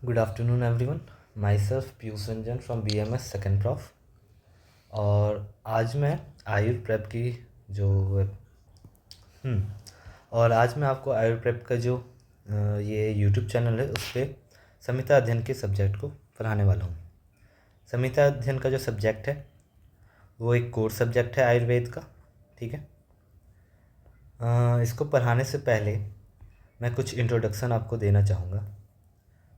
Good afternoon everyone. My self Piyush Ranjan from BMS second prof. और आज मैं आयुर प्रेप की जो हम्म और आज मैं आपको आयुर प्रेप का जो ये यूट्यूब चैनल है उस पर संहिता अध्ययन के सब्जेक्ट को पढ़ाने वाला हूँ। संहिता अध्ययन का जो सब्जेक्ट है वो एक कोर सब्जेक्ट है आयुर्वेद का। ठीक है। इसको पढ़ाने से पहले मैं कुछ इंट्रोडक्शन आपको देना चाहूँगा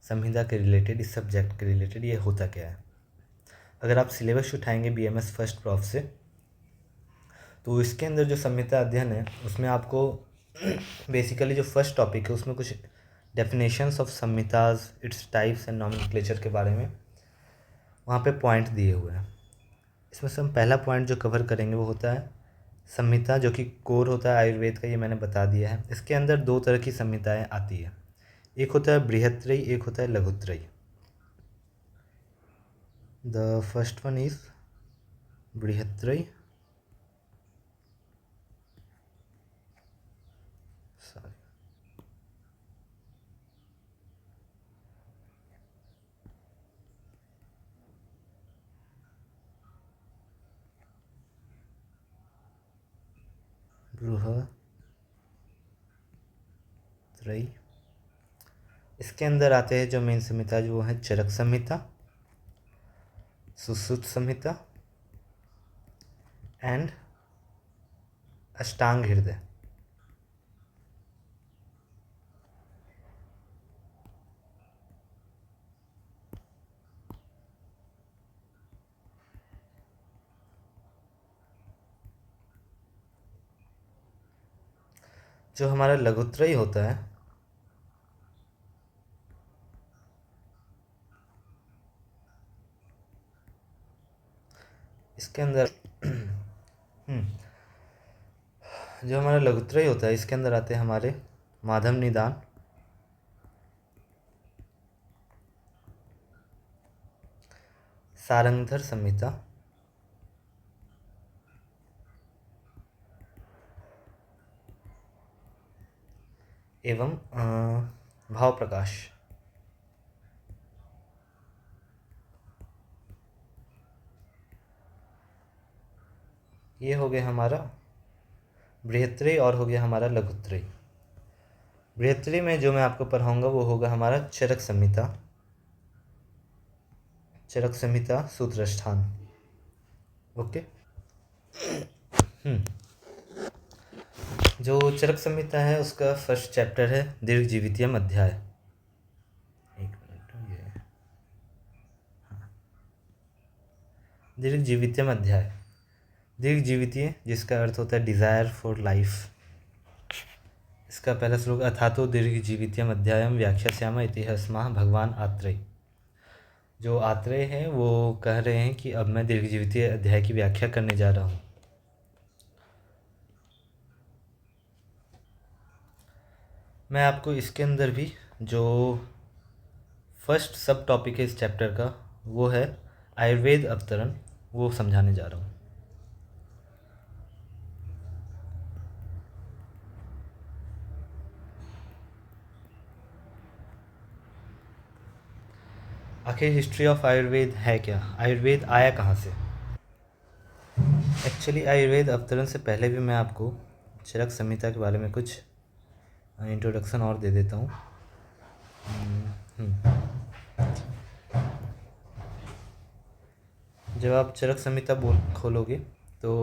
संहिता के रिलेटेड, इस सब्जेक्ट के रिलेटेड ये होता क्या है। अगर आप सिलेबस उठाएंगे BMS फर्स्ट प्रॉफ से तो इसके अंदर जो संहिता अध्ययन है उसमें आपको बेसिकली जो फर्स्ट टॉपिक है उसमें कुछ definitions of Samhitas, its types and nomenclature के बारे में वहाँ पे पॉइंट दिए हुए हैं। इसमें से हम पहला पॉइंट जो कवर करेंगे वो होता है संहिता, जो कि कोर होता है आयुर्वेद का, ये मैंने बता दिया है। इसके अंदर दो तरह की संहिताएँ आती है, एक होता है बृहत्त्रयी, एक होता है लघुत्रयी। द फर्स्ट वन इज बृहत्त्रयी, सॉरी, बृहत्त्रयी। इसके अंदर आते हैं जो मेन संहिता जो है चरक संहिता, सुश्रुत संहिता एंड अष्टांग हृदय। जो हमारा लघुत्रयी होता है इसके अंदर जो हमारा लघुत्रयी होता है इसके अंदर आते हैं हमारे माधव निदान, सारंगधर संहिता, एवं भाव प्रकाश। ये हो गया हमारा बृहत्त्रयी और हो गया हमारा लघुत्रयी। बृहत्त्रयी में जो मैं आपको पढ़ाऊंगा वो होगा हमारा चरक संहिता, चरक संहिता सूत्रस्थान। ओके। जो चरक संहिता है उसका फर्स्ट चैप्टर है दीर्घजीवितीयम अध्याय। एक मिनट, ये दीर्घजीवितीयम अध्याय, दीर्घजीवितीय जिसका अर्थ होता है डिज़ायर फॉर लाइफ। इसका पहला श्लोक, अथातो दीर्घजीवितीयम अध्यायम व्याख्यास्यामः इतिहासमः भगवान आत्रेय। जो आत्रेय हैं वो कह रहे हैं कि अब मैं दीर्घजीवितीय अध्याय की व्याख्या करने जा रहा हूँ। मैं आपको इसके अंदर भी जो फर्स्ट सब टॉपिक है इस चैप्टर का वो है आयुर्वेद अवतरण, वो समझाने जा रहा हूँ। आखिर हिस्ट्री ऑफ आयुर्वेद है क्या, आयुर्वेद आया कहाँ से। एक्चुअली आयुर्वेद अवतरण से पहले भी मैं आपको चरक संहिता के बारे में कुछ इंट्रोडक्शन और दे देता हूँ। जब आप चरक संहिता खोलोगे तो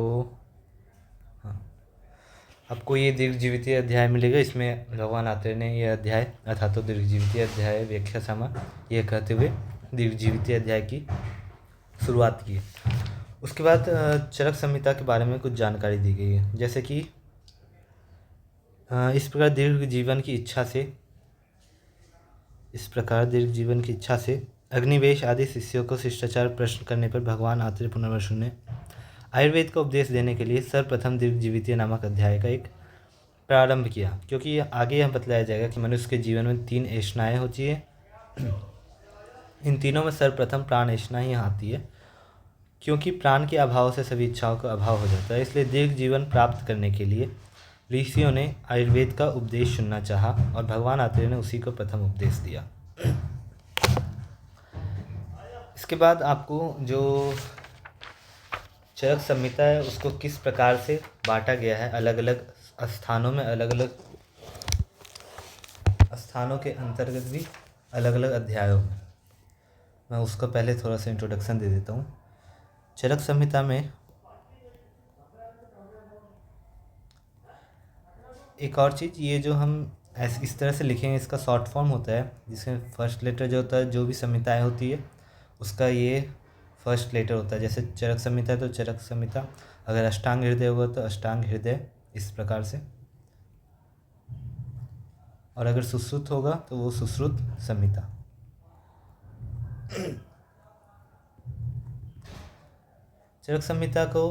आपको ये दीर्घजीवितीय अध्याय मिलेगा। इसमें भगवान आत्रेय ने यह अध्याय अथातो दीर्घजीवितीय अध्याय व्याख्यास्यामः ये कहते हुए दीर्घजीवितीय अध्याय की शुरुआत की। उसके बाद चरक संहिता के बारे में कुछ जानकारी दी गई है, जैसे कि इस प्रकार दीर्घ जीवन की इच्छा से अग्निवेश आदि शिष्यों को शिष्टाचार प्रश्न करने पर भगवान आत्रेय पुनर्वसु ने आयुर्वेद का उपदेश देने के लिए सर्वप्रथम दीर्घजीवितीय नामक अध्याय का एक प्रारंभ किया। क्योंकि आगे यह बतलाया जाएगा कि मनुष्य के जीवन में 3 ऐषणाएँ होती है। इन तीनों में सर्वप्रथम प्राण ऐषणा ही आती है, क्योंकि प्राण के अभाव से सभी इच्छाओं का अभाव हो जाता है। इसलिए दीर्घ जीवन प्राप्त करने के लिए ऋषियों ने आयुर्वेद का उपदेश सुनना चाहा और भगवान आत्रेय ने उसी को प्रथम उपदेश दिया। इसके बाद आपको जो चरक संहिता है उसको किस प्रकार से बांटा गया है, अलग अलग स्थानों में, अलग अलग स्थानों के अंतर्गत भी अलग अलग अध्यायों में, मैं उसका पहले थोड़ा सा इंट्रोडक्शन दे देता हूँ। चरक संहिता में एक और चीज़, ये जो हम ऐसे इस तरह से लिखेंगे, इसका शॉर्ट फॉर्म होता है, जिसमें फर्स्ट लेटर जो होता है, जो भी संहिताएँ होती है उसका ये फर्स्ट लेटर होता है। जैसे चरक संहिता है तो चरक संहिता, अगर अष्टांग हृदय हुआ तो अष्टांग हृदय, इस प्रकार से। और अगर सुश्रुत होगा तो वो सुश्रुत संहिता। चरक संहिता को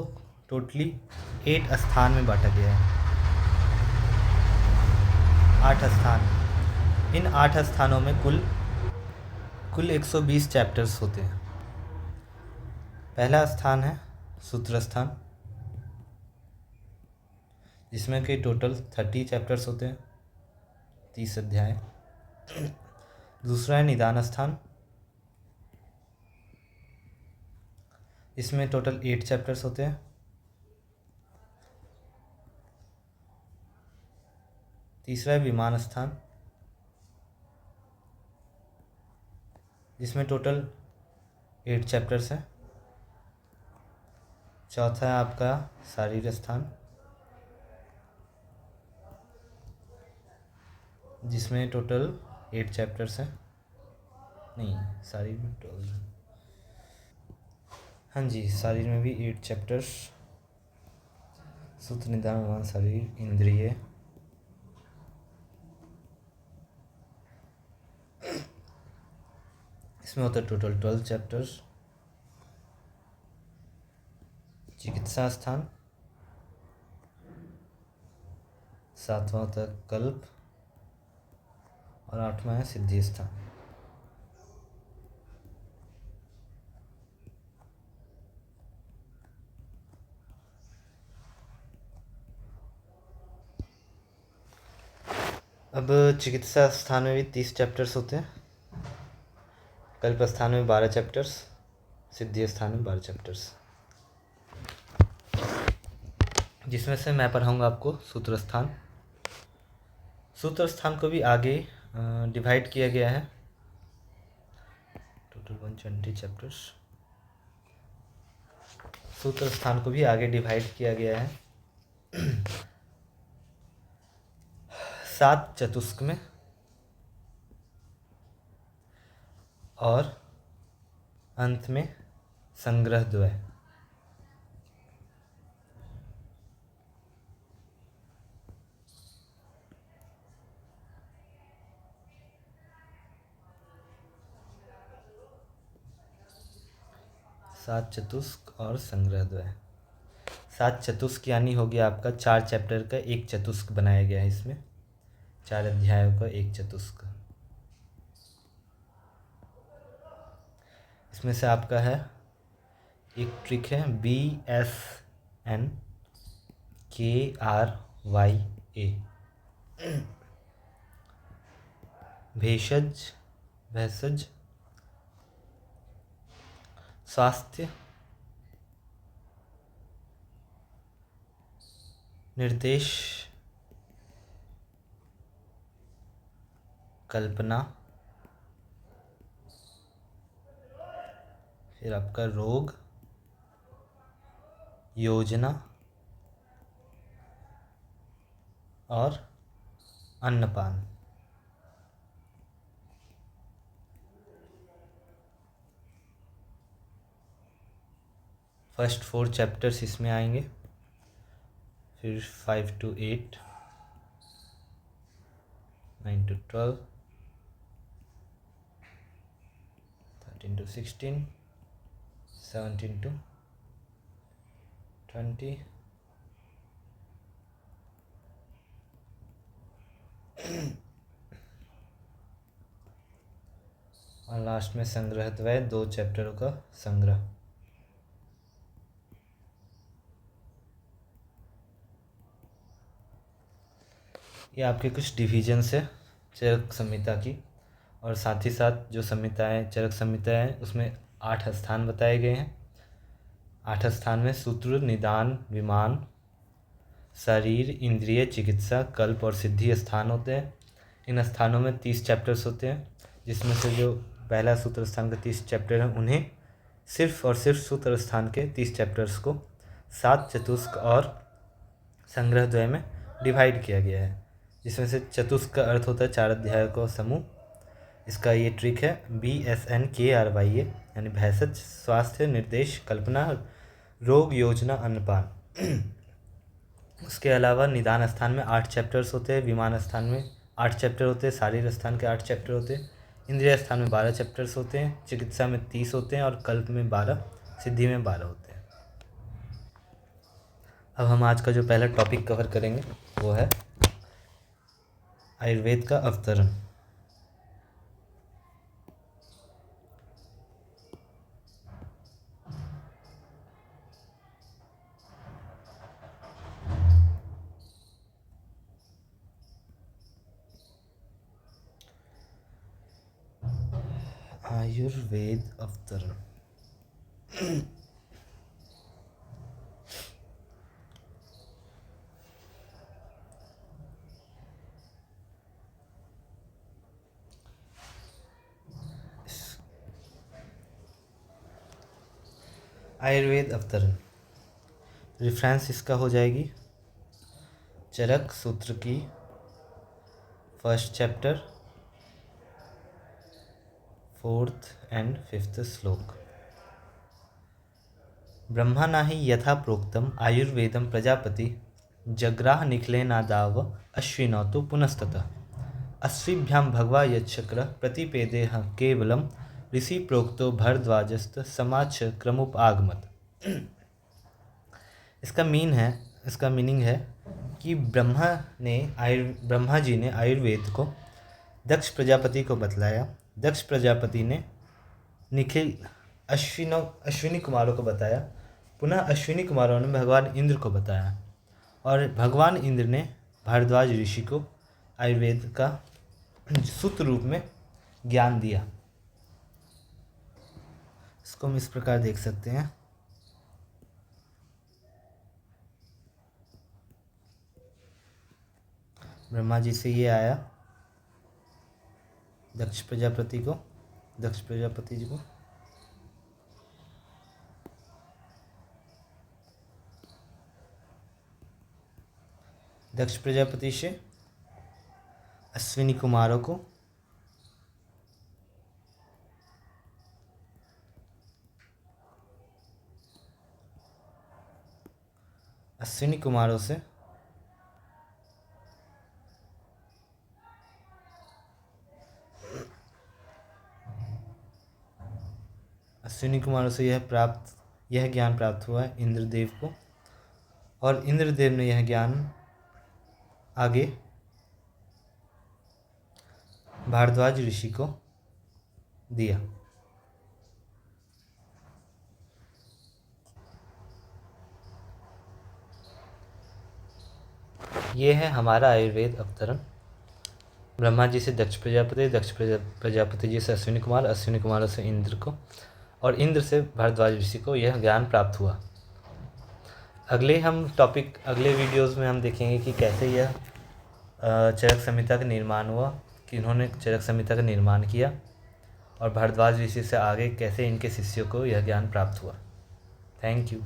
टोटली 8 स्थान में बांटा गया है, 8 स्थान। इन 8 स्थानों में कुल 120 चैप्टर्स होते हैं। पहला स्थान है सूत्र स्थान, जिसमें कि टोटल 30 चैप्टर्स होते हैं, 30 अध्याय। दूसरा है निदान स्थान, इसमें टोटल 8 चैप्टर्स होते हैं। तीसरा है विमान स्थान, जिसमें टोटल 8 चैप्टर्स हैं। चौथा है आपका शारीर स्थान, जिसमें टोटल 8 चैप्टर्स हैं। नहीं, शारीर में 12, हाँ जी, शारीर में भी 8 चैप्टर्स। सूत्र, निदान, विमान, शारीर, इंद्रिय। इसमें होता है टोटल 12 चैप्टर्स। चिकित्सा स्थान, 7वां होता है कल्प, और 8वां है सिद्धि स्थान। अब चिकित्सा स्थान में भी 30 चैप्टर्स होते हैं, कल्प स्थान में 12 चैप्टर्स, सिद्धि स्थान में 12 चैप्टर्स। जिसमें से मैं पढ़ाऊँगा आपको सूत्र स्थान। सूत्र स्थान को भी आगे डिवाइड किया गया है, टोटल 120 चैप्टर्स। सूत्र स्थान को भी आगे डिवाइड किया गया है 7 चतुष्क में, और अंत में संग्रह द्वय। सात चतुष्क और संग्रह द्वय। 7 चतुष्क यानी हो गया आपका 4 चैप्टर का एक चतुष्क बनाया गया है इसमें, 4 अध्यायों का एक चतुष्क। इसमें से आपका है एक ट्रिक है BSNKRYA, भेषज, भेषज, स्वास्थ्य, निर्देश, कल्पना, फिर आपका रोग, योजना, और अन्नपान। फर्स्ट 4 चैप्टर्स इसमें आएंगे, फिर 5 to 8, 9 to 12, 13 to 16, 17 to 20, और लास्ट में संग्रह द्वय, 2 चैप्टरों का संग्रह। ये आपके कुछ डिविजन्स है चरक संहिता की, और साथ ही साथ जो संहिताएँ, चरक संहिता है, उसमें 8 स्थान बताए गए हैं। 8 स्थान में सूत्र, निदान, विमान, शरीर, इंद्रिय, चिकित्सा, कल्प और सिद्धि स्थान होते हैं। इन स्थानों में 30 चैप्टर्स होते हैं, जिसमें से जो पहला सूत्र स्थान का 30 चैप्टर है उन्हें सिर्फ और सिर्फ सूत्र स्थान के 30 चैप्टर्स को 7 चतुष्क और संग्रहद्वय में डिवाइड किया गया है, जिसमें से चतुष्क का अर्थ होता है 4 अध्याय का समूह। इसका ये ट्रिक है BSNKRYA, यानी भेषज, स्वास्थ्य, निर्देश, कल्पना, रोग, योजना, अन्नपान। उसके अलावा निदान स्थान में 8 चैप्टर्स होते हैं, विमान स्थान में 8 चैप्टर होते हैं, शारीर स्थान के 8 चैप्टर होते हैं, इंद्रिय स्थान में 12 चैप्टर्स होते हैं, चिकित्सा में 30 होते हैं और कल्प में 12, सिद्धि में 12 होते हैं। अब हम आज का जो पहला टॉपिक कवर करेंगे वो है आयुर्वेद का अवतरण। आयुर्वेद अवतरण। आयुर्वेद अवतरण रेफरेंस इसका हो जाएगी चरक सूत्र की 1st chapter 4th and 5th श्लोक। ब्रह्मा नाही यथा प्रोक्तम आयुर्वेदम प्रजापति जग्राह निखिलेनादाव अश्विनौ तो पुनस्ततः अश्विभ्याम भगवा यच्छक्र प्रतिपेदे केवलम ऋषि प्रोक्तो भरद्वाजस्त समाच क्रमुपागमत। इसका मीनिंग है कि ब्रह्मा जी ने आयुर्वेद को दक्ष प्रजापति को बतलाया। दक्ष प्रजापति ने निखिल अश्विनी कुमारों को बताया, पुनः अश्विनी कुमारों ने भगवान इंद्र को बताया और भगवान इंद्र ने भारद्वाज ऋषि को आयुर्वेद का सूत्र रूप में ज्ञान दिया। इसको हम इस प्रकार देख सकते हैं। ब्रह्मा जी से ये आया दक्ष प्रजापति जी को दक्ष प्रजापति से अश्विनी कुमारों को यह ज्ञान प्राप्त हुआ है इंद्रदेव को, और इंद्रदेव ने यह ज्ञान आगे भारद्वाज ऋषि को दिया। ये है हमारा आयुर्वेद अवतरण। ब्रह्मा जी से दक्ष प्रजापति जी से अश्विनी कुमारों से इंद्र को, और इंद्र से भारद्वाज ऋषि को यह ज्ञान प्राप्त हुआ। अगले वीडियोस में हम देखेंगे कि कैसे यह चरक संहिता का निर्माण हुआ, कि इन्होंने चरक संहिता का निर्माण किया, और भारद्वाज ऋषि से आगे कैसे इनके शिष्यों को यह ज्ञान प्राप्त हुआ। Thank you.